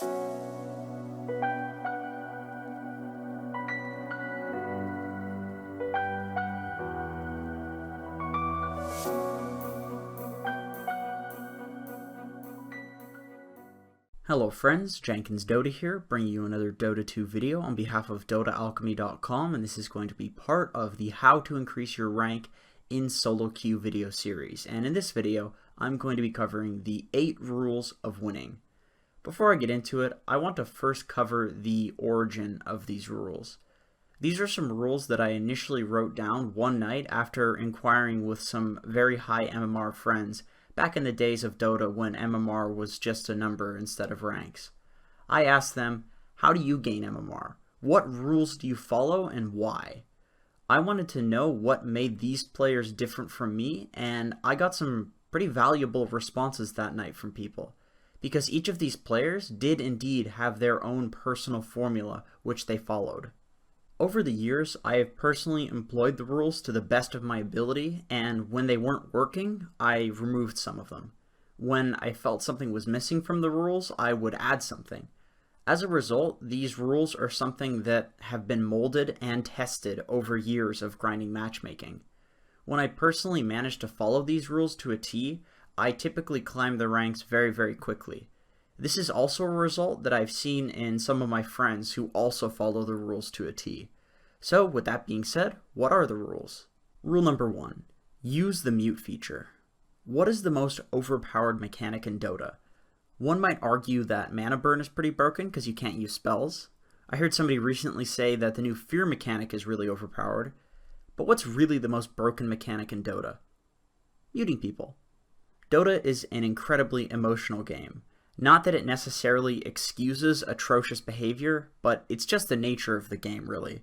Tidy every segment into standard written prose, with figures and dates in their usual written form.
Hello friends, Jenkins Dota here, bringing you another Dota 2 video on behalf of DotaAlchemy.com, and this is going to be part of the How to Increase Your Rank in Solo Queue video series. And in this video, I'm going to be covering the 8 rules of winning. Before I get into it, I want to first cover the origin of these rules. These are some rules that I initially wrote down one night after inquiring with some very high MMR friends back in the days of Dota when MMR was just a number instead of ranks. I asked them, how do you gain MMR? What rules do you follow and why? I wanted to know what made these players different from me, and I got some pretty valuable responses that night from people, because each of these players did indeed have their own personal formula which they followed. Over the years, I have personally employed the rules to the best of my ability, and when they weren't working, I removed some of them. When I felt something was missing from the rules, I would add something. As a result, these rules are something that have been molded and tested over years of grinding matchmaking. When I personally managed to follow these rules to a T, I typically climb the ranks very, very quickly. This is also a result that I've seen in some of my friends who also follow the rules to a T. So with that being said, what are the rules? Rule number 1. Use the mute feature. What is the most overpowered mechanic in Dota? One might argue that mana burn is pretty broken because you can't use spells. I heard somebody recently say that the new fear mechanic is really overpowered. But what's really the most broken mechanic in Dota? Muting people. Dota is an incredibly emotional game. Not that it necessarily excuses atrocious behavior, but it's just the nature of the game, really.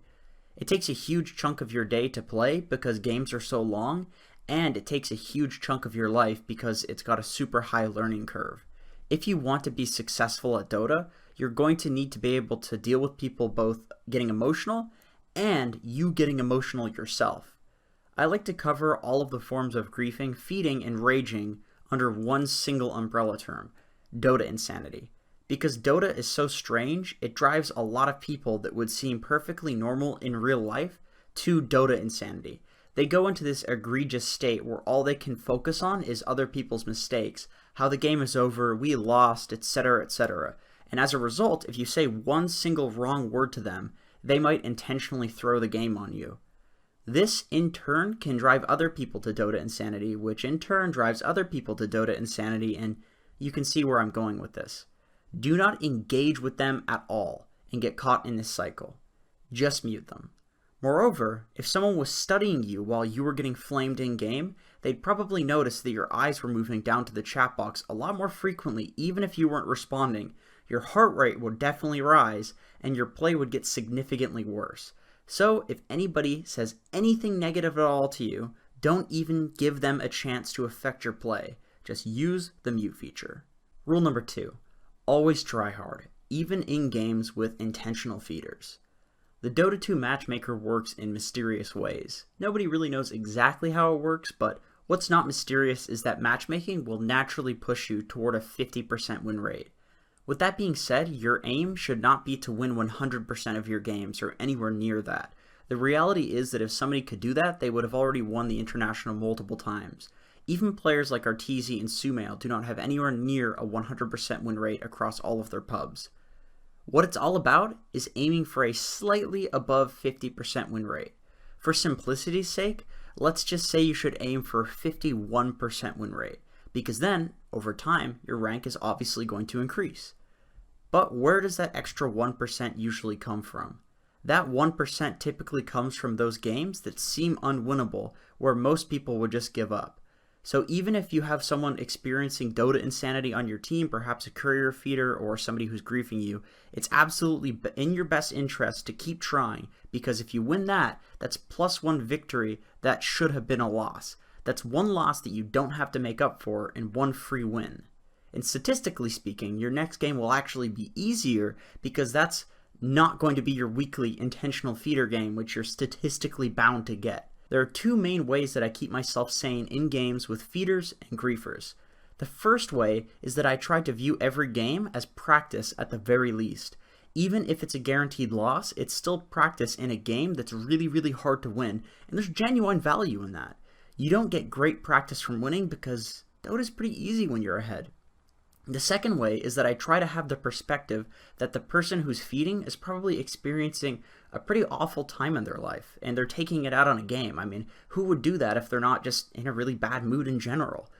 It takes a huge chunk of your day to play because games are so long, and it takes a huge chunk of your life because it's got a super high learning curve. If you want to be successful at Dota, you're going to need to be able to deal with people both getting emotional and you getting emotional yourself. I like to cover all of the forms of griefing, feeding, and raging under one single umbrella term: Dota insanity. Because Dota is so strange, it drives a lot of people that would seem perfectly normal in real life to Dota insanity. They go into this egregious state where all they can focus on is other people's mistakes, how the game is over, we lost, etc., etc. And as a result, if you say one single wrong word to them, they might intentionally throw the game on you. This, in turn, can drive other people to Dota insanity, which in turn drives other people to Dota insanity, and you can see where I'm going with this. Do not engage with them at all and get caught in this cycle. Just mute them. Moreover, if someone was studying you while you were getting flamed in-game, they'd probably notice that your eyes were moving down to the chat box a lot more frequently even if you weren't responding. Your heart rate would definitely rise, and your play would get significantly worse. So, if anybody says anything negative at all to you, don't even give them a chance to affect your play. Just use the mute feature. Rule number 2. Always try hard, even in games with intentional feeders. The Dota 2 matchmaker works in mysterious ways. Nobody really knows exactly how it works, but what's not mysterious is that matchmaking will naturally push you toward a 50% win rate. With that being said, your aim should not be to win 100% of your games or anywhere near that. The reality is that if somebody could do that, they would have already won the International multiple times. Even players like Arteezy and Sumail do not have anywhere near a 100% win rate across all of their pubs. What it's all about is aiming for a slightly above 50% win rate. For simplicity's sake, let's just say you should aim for a 51% win rate, because then, over time, your rank is obviously going to increase. But where does that extra 1% usually come from? That 1% typically comes from those games that seem unwinnable, where most people would just give up. So even if you have someone experiencing Dota insanity on your team, perhaps a courier feeder or somebody who's griefing you, it's absolutely in your best interest to keep trying, because if you win that, that's +1 victory that should have been a loss. That's one loss that you don't have to make up for and one free win. And statistically speaking, your next game will actually be easier because that's not going to be your weekly intentional feeder game, which you're statistically bound to get. There are two main ways that I keep myself sane in games with feeders and griefers. The first way is that I try to view every game as practice at the very least. Even if it's a guaranteed loss, it's still practice in a game that's really, really hard to win, and there's genuine value in that. You don't get great practice from winning because Dota's pretty easy when you're ahead. The second way is that I try to have the perspective that the person who's feeding is probably experiencing a pretty awful time in their life, and they're taking it out on a game. I mean, who would do that if they're not just in a really bad mood in general?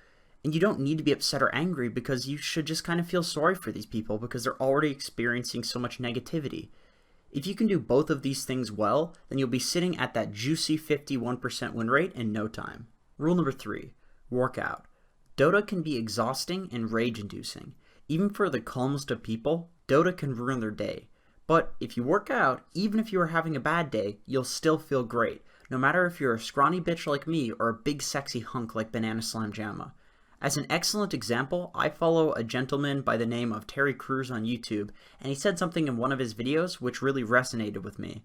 And you don't need to be upset or angry because you should just kind of feel sorry for these people because they're already experiencing so much negativity. If you can do both of these things well, then you'll be sitting at that juicy 51% win rate in no time. Rule number 3, work out. Dota can be exhausting and rage-inducing. Even for the calmest of people, Dota can ruin their day. But if you work out, even if you are having a bad day, you'll still feel great, no matter if you're a scrawny bitch like me or a big sexy hunk like Banana Slam Jamma. As an excellent example, I follow a gentleman by the name of Terry Crews on YouTube, and he said something in one of his videos which really resonated with me.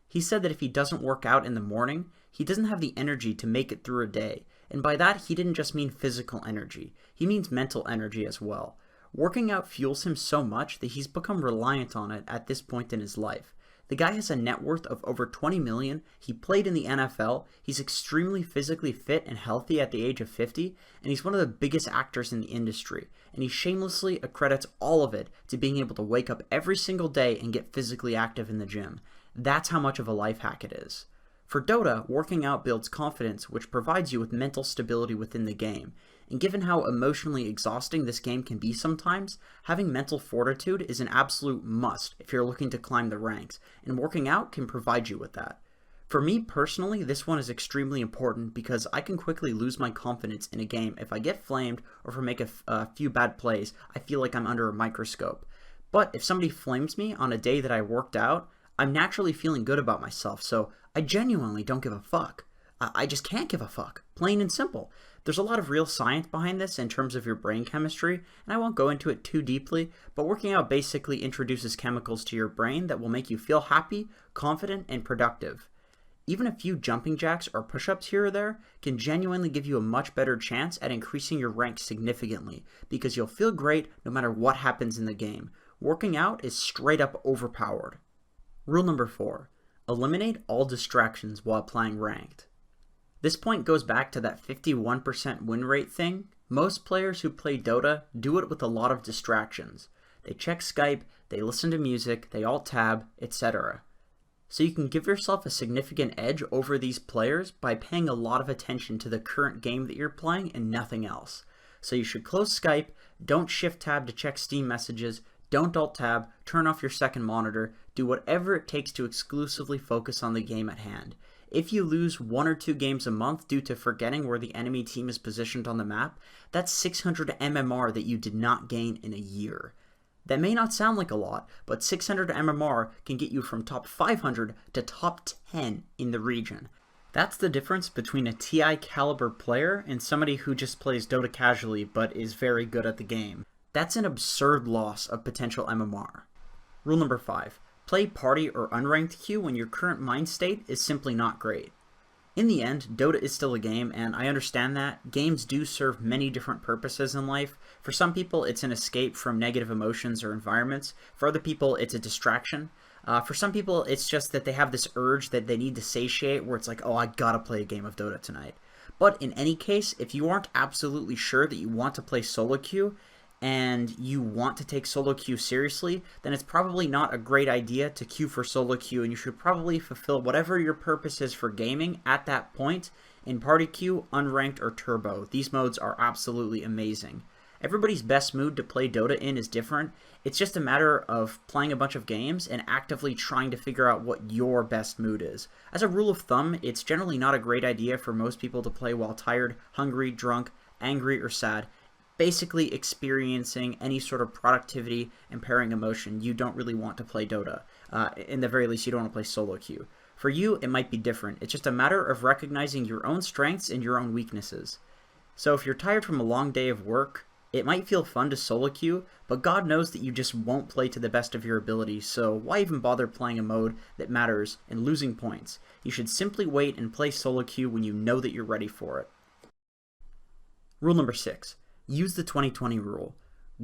He said that if he doesn't work out in the morning, he doesn't have the energy to make it through a day, and by that he didn't just mean physical energy, he means mental energy as well. Working out fuels him so much that he's become reliant on it at this point in his life. The guy has a net worth of over 20 million, he played in the NFL, he's extremely physically fit and healthy at the age of 50, and he's one of the biggest actors in the industry, and he shamelessly accredits all of it to being able to wake up every single day and get physically active in the gym. That's how much of a life hack it is. For Dota, working out builds confidence, which provides you with mental stability within the game. And given how emotionally exhausting this game can be sometimes, having mental fortitude is an absolute must if you're looking to climb the ranks, and working out can provide you with that. For me personally, this one is extremely important because I can quickly lose my confidence in a game if I get flamed or if I make a few bad plays. I feel like I'm under a microscope. But if somebody flames me on a day that I worked out, I'm naturally feeling good about myself, so I genuinely don't give a fuck. I just can't give a fuck, plain and simple. There's a lot of real science behind this in terms of your brain chemistry, and I won't go into it too deeply, but working out basically introduces chemicals to your brain that will make you feel happy, confident, and productive. Even a few jumping jacks or push-ups here or there can genuinely give you a much better chance at increasing your rank significantly, because you'll feel great no matter what happens in the game. Working out is straight up overpowered. Rule number 4, eliminate all distractions while playing ranked. This point goes back to that 51% win rate thing. Most players who play Dota do it with a lot of distractions. They check Skype, they listen to music, they alt-tab, etc. So you can give yourself a significant edge over these players by paying a lot of attention to the current game that you're playing and nothing else. So you should close Skype, don't shift tab to check Steam messages, don't alt-tab, turn off your second monitor, do whatever it takes to exclusively focus on the game at hand. If you lose 1 or 2 games a month due to forgetting where the enemy team is positioned on the map, that's 600 MMR that you did not gain in a year. That may not sound like a lot, but 600 MMR can get you from top 500 to top 10 in the region. That's the difference between a TI caliber player and somebody who just plays Dota casually but is very good at the game. That's an absurd loss of potential MMR. Rule number 5. Play party or unranked queue when your current mind state is simply not great. In the end, Dota is still a game, and I understand that. Games do serve many different purposes in life. For some people, it's an escape from negative emotions or environments. For other people, it's a distraction. For some people, it's just that they have this urge that they need to satiate where it's like, oh, I gotta play a game of Dota tonight. But in any case, if you aren't absolutely sure that you want to play solo queue, and you want to take solo queue seriously, then it's probably not a great idea to queue for solo queue, and you should probably fulfill whatever your purpose is for gaming at that point in party queue, unranked, or turbo. These modes are absolutely amazing. Everybody's best mood to play Dota in is different. It's just a matter of playing a bunch of games and actively trying to figure out what your best mood is. As a rule of thumb, it's generally not a great idea for most people to play while tired, hungry, drunk, angry, or sad. Basically experiencing any sort of productivity impairing emotion. You don't really want to play Dota. In the very least, you don't want to play solo queue. For you, it might be different. It's just a matter of recognizing your own strengths and your own weaknesses. So if you're tired from a long day of work, it might feel fun to solo queue, but God knows that you just won't play to the best of your ability, so why even bother playing a mode that matters and losing points? You should simply wait and play solo queue when you know that you're ready for it. Rule number 6. Use the 20/20 rule.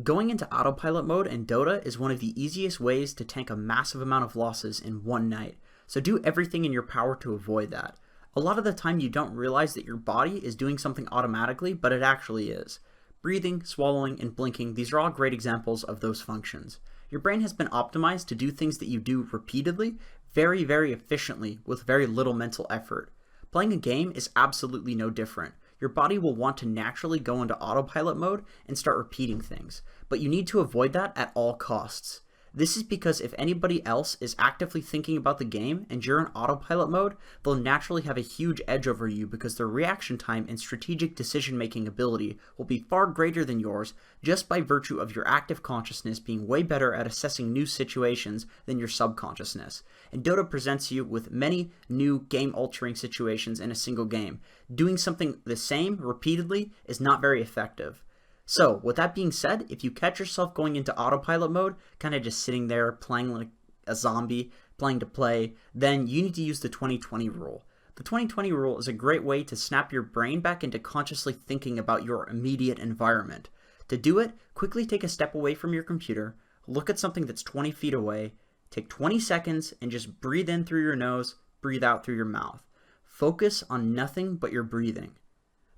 Going into autopilot mode in Dota is one of the easiest ways to tank a massive amount of losses in one night, so do everything in your power to avoid that. A lot of the time you don't realize that your body is doing something automatically, but it actually is. Breathing, swallowing, and blinking, these are all great examples of those functions. Your brain has been optimized to do things that you do repeatedly, very, very efficiently, with very little mental effort. Playing a game is absolutely no different. Your body will want to naturally go into autopilot mode and start repeating things, but you need to avoid that at all costs. This is because if anybody else is actively thinking about the game and you're in autopilot mode, they'll naturally have a huge edge over you because their reaction time and strategic decision-making ability will be far greater than yours just by virtue of your active consciousness being way better at assessing new situations than your subconsciousness. And Dota presents you with many new game-altering situations in a single game. Doing something the same repeatedly is not very effective. So, with that being said, if you catch yourself going into autopilot mode, kind of just sitting there playing like a zombie, playing to play, then you need to use the 20/20 rule. The 20/20 rule is a great way to snap your brain back into consciously thinking about your immediate environment. To do it, quickly take a step away from your computer, look at something that's 20 feet away, take 20 seconds and just breathe in through your nose, breathe out through your mouth. Focus on nothing but your breathing.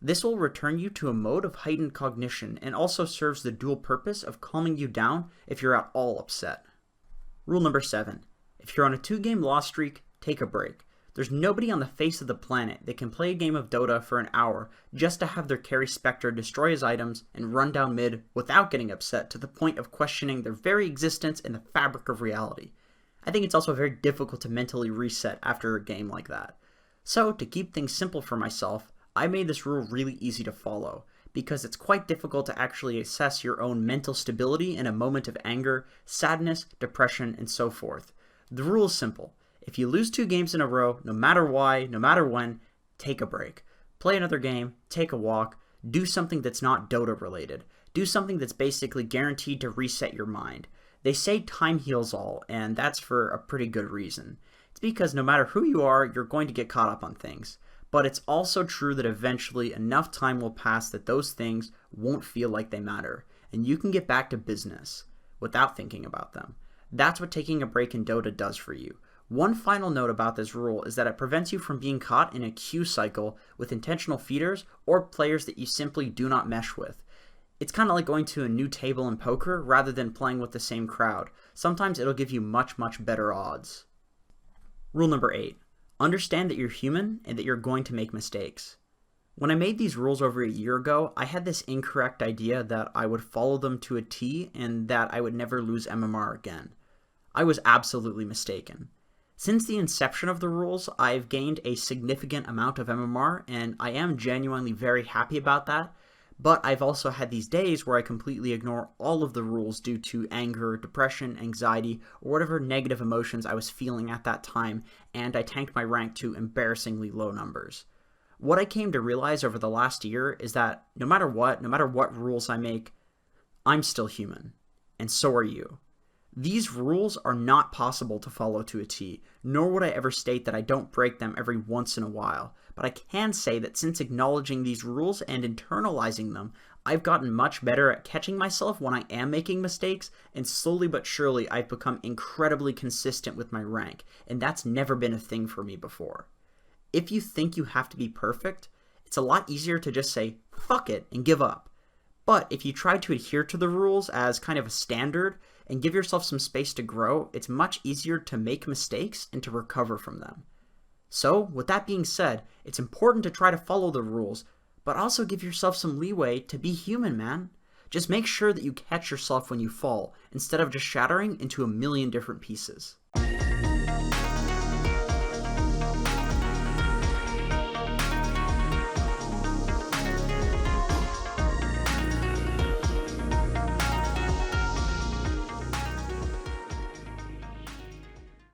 This will return you to a mode of heightened cognition and also serves the dual purpose of calming you down if you're at all upset. Rule number 7. If you're on a 2-game loss streak, take a break. There's nobody on the face of the planet that can play a game of Dota for an hour just to have their carry Spectre destroy his items and run down mid without getting upset to the point of questioning their very existence in the fabric of reality. I think it's also very difficult to mentally reset after a game like that. So, to keep things simple for myself, I made this rule really easy to follow, because it's quite difficult to actually assess your own mental stability in a moment of anger, sadness, depression, and so forth. The rule is simple. If you lose 2 games in a row, no matter why, no matter when, take a break. Play another game, take a walk, do something that's not Dota related. Do something that's basically guaranteed to reset your mind. They say time heals all, and that's for a pretty good reason. It's because no matter who you are, you're going to get caught up on things. But it's also true that eventually enough time will pass that those things won't feel like they matter, and you can get back to business without thinking about them. That's what taking a break in Dota does for you. One final note about this rule is that it prevents you from being caught in a queue cycle with intentional feeders or players that you simply do not mesh with. It's kind of like going to a new table in poker rather than playing with the same crowd. Sometimes it'll give you much, much better odds. Rule number 8. Understand that you're human and that you're going to make mistakes. When I made these rules over a year ago, I had this incorrect idea that I would follow them to a T and that I would never lose MMR again. I was absolutely mistaken. Since the inception of the rules, I've gained a significant amount of MMR, and I am genuinely very happy about that, but I've also had these days where I completely ignore all of the rules due to anger, depression, anxiety, or whatever negative emotions I was feeling at that time, and I tanked my rank to embarrassingly low numbers. What I came to realize over the last year is that no matter what rules I make, I'm still human, and so are you. These rules are not possible to follow to a T, nor would I ever state that I don't break them every once in a while, but I can say that since acknowledging these rules and internalizing them, I've gotten much better at catching myself when I am making mistakes, and slowly but surely I've become incredibly consistent with my rank, and that's never been a thing for me before. If you think you have to be perfect, it's a lot easier to just say, fuck it, and give up. But if you try to adhere to the rules as kind of a standard and give yourself some space to grow, it's much easier to make mistakes and to recover from them. So, with that being said, it's important to try to follow the rules, but also give yourself some leeway to be human, man. Just make sure that you catch yourself when you fall, instead of just shattering into a million different pieces.